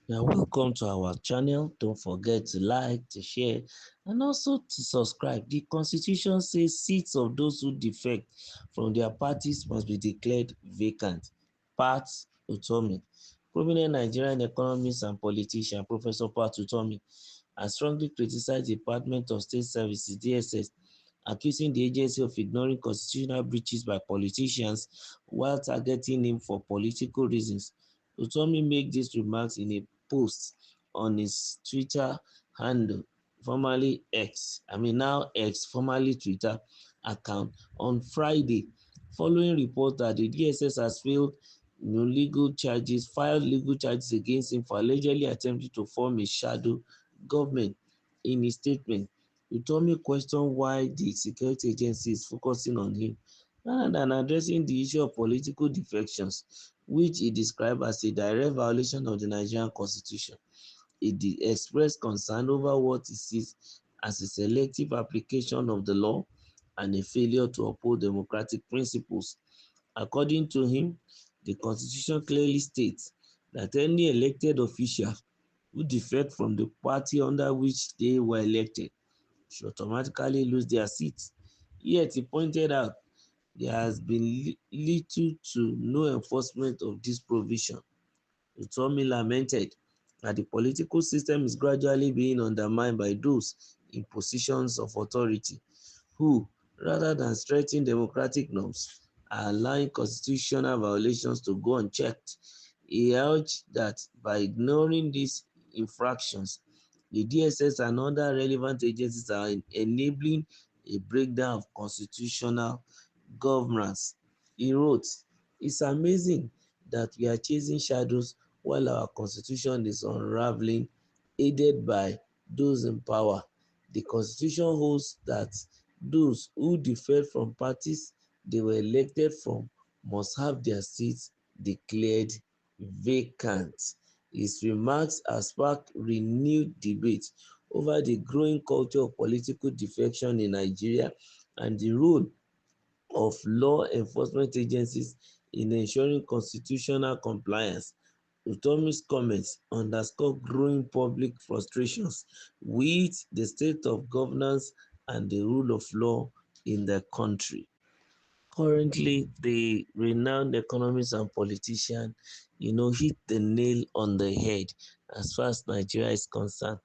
Welcome to our channel. Don't forget to like, to share, and also to subscribe. The Constitution says seats of those who defect from their parties must be declared vacant. Pat Utomi, prominent Nigerian economist and politician, Professor Pat Utomi, has strongly criticized the Department of State Services (DSS), accusing the agency of ignoring constitutional breaches by politicians while targeting him for political reasons. Utomi made these remarks in a post on his Twitter handle, formerly X, now X, formerly Twitter account, on Friday, following reports that the DSS has filed legal charges against him for allegedly attempting to form a shadow government. In his statement, Utomi questioned why the security agency is focusing on him rather than addressing the issue of political defections, which he described as a direct violation of the Nigerian Constitution. He expressed concern over what he sees as a selective application of the law and a failure to uphold democratic principles. According to him, the Constitution clearly states that any elected official who defect from the party under which they were elected should automatically lose their seats. Yet he pointed out there has been little to no enforcement of this provision. Utomi lamented that the political system is gradually being undermined by those in positions of authority who, rather than strengthening democratic norms, are allowing constitutional violations to go unchecked. He urged that by ignoring these infractions, the DSS and other relevant agencies are enabling a breakdown of constitutional governance. He wrote, "It's amazing that we are chasing shadows while our constitution is unraveling, aided by those in power. The constitution holds that those who defect from parties they were elected from must have their seats declared vacant." His remarks have sparked renewed debate over the growing culture of political defection in Nigeria and the role of law enforcement agencies in ensuring constitutional compliance. Utomi's comments underscore growing public frustrations with the state of governance and the rule of law in the country. Currently, the renowned economist and politician, hit the nail on the head as far as Nigeria is concerned.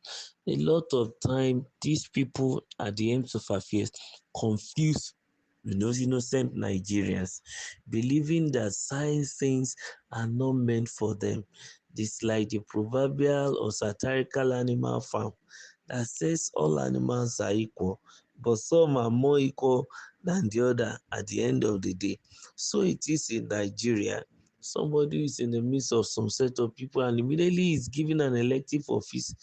A lot of time, these people at the ends of affairs confuse innocent Nigerians, believing that science things are not meant for them. It's like the proverbial or satirical animal farm that says all animals are equal, but some are more equal than the other at the end of the day. So it is in Nigeria. Somebody who is in the midst of some set of people and immediately is given an elective office,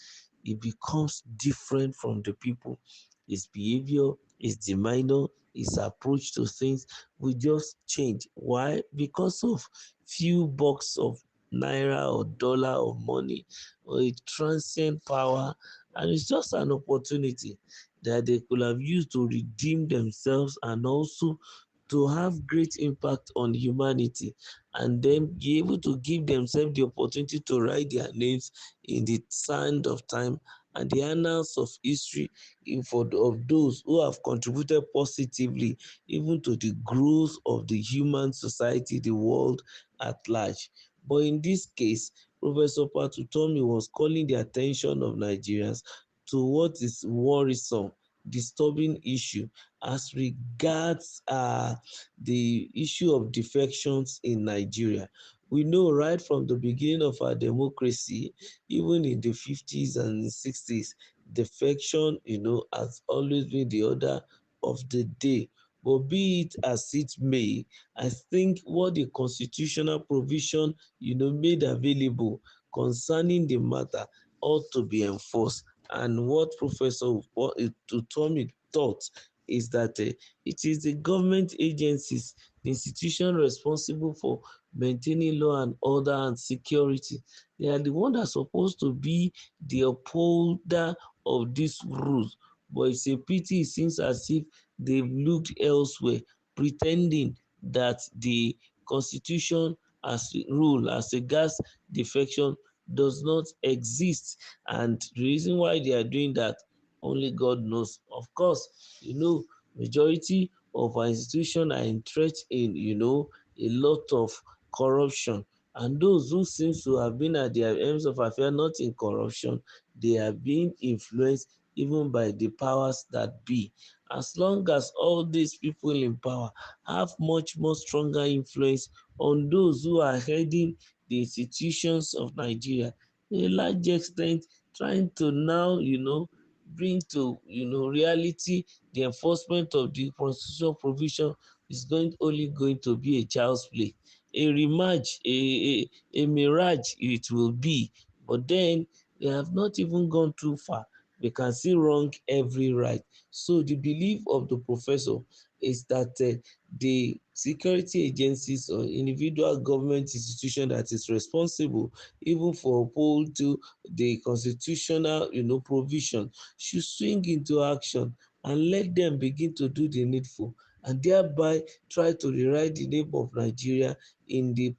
he becomes different from the people. His behavior, his demeanor, his approach to things will just change. Why? Because of few bucks of naira or dollar or money or a transient power, and it's just an opportunity that they could have used to redeem themselves and also to have great impact on humanity, and then be able to give themselves the opportunity to write their names in the sand of time and the annals of history of those who have contributed positively even to the growth of the human society, the world at large. But in this case, Professor Patutomi was calling the attention of Nigerians to what is worrisome, disturbing issue as regards the issue of defections in Nigeria. We know right from the beginning of our democracy, even in the 50s and 60s, defection, has always been the order of the day. But be it as it may, I think what the constitutional provision, made available concerning the matter ought to be enforced. And what Professor Utomi thought is that it is the government agencies, the institution responsible for maintaining law and order and security. They are the ones that are supposed to be the upholder of these rules. But it's a pity, it seems as if they've looked elsewhere, pretending that the constitution as rule as regards defection does not exist. And the reason why they are doing that, only God knows. Of course, majority of our institutions are entrenched in, a lot of corruption. And those who seem to have been at their ends of affair, not in corruption, they are being influenced even by the powers that be. As long as all these people in power have much more stronger influence on those who are heading the institutions of Nigeria, to a large extent, trying to now, bring to, reality the enforcement of the constitutional provision is only going to be a child's play. A rematch, a mirage it will be. But then they have not even gone too far. They can see wrong every right. So the belief of the professor is that the security agencies or individual government institution that is responsible even for uphold to the constitutional, provision should swing into action and let them begin to do the needful, and thereby try to rewrite the name of Nigeria in the,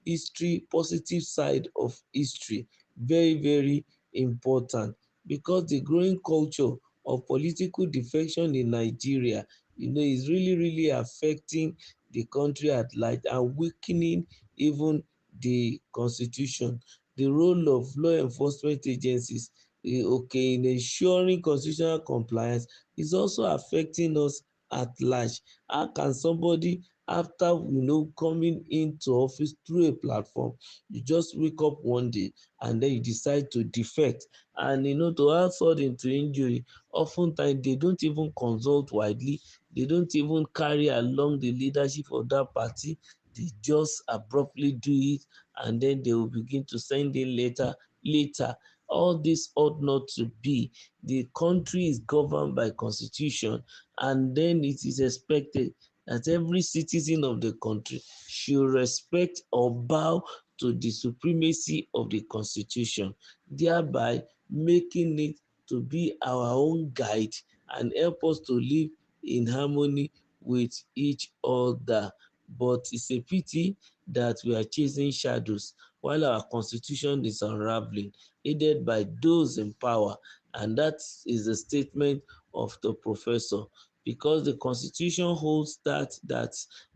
history, positive side of history. Very, very important, because the growing culture of political defection in Nigeria, is really, really affecting the country at large and weakening even the constitution. The role of law enforcement agencies, okay, in ensuring constitutional compliance is also affecting us at large. How can somebody, after coming into office through a platform, you just wake up one day and then you decide to defect, and to add salt into injury, oftentimes they don't even consult widely, they don't even carry along the leadership of that party, they just abruptly do it, and then they will begin to send in later. All this ought not to be. The country is governed by constitution, and then it is expected that every citizen of the country should respect or bow to the supremacy of the constitution, thereby making it to be our own guide and help us to live in harmony with each other. But it's a pity that we are chasing shadows while our constitution is unraveling, aided by those in power. And that is a statement of the professor, because the constitution holds that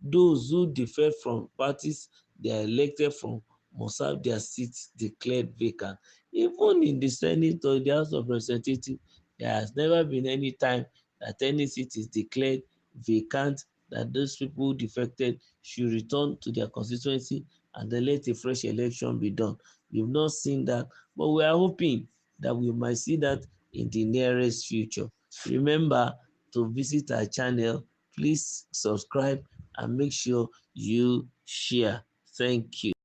those who defect from parties they are elected from must have their seats declared vacant. Even in the Senate or the House of Representatives, there has never been any time that any seat is declared vacant, that those people who defected should return to their constituency and then let a fresh election be done. We've not seen that, but we are hoping that we might see that in the nearest future. Remember to visit our channel. Please subscribe and make sure you share. Thank you.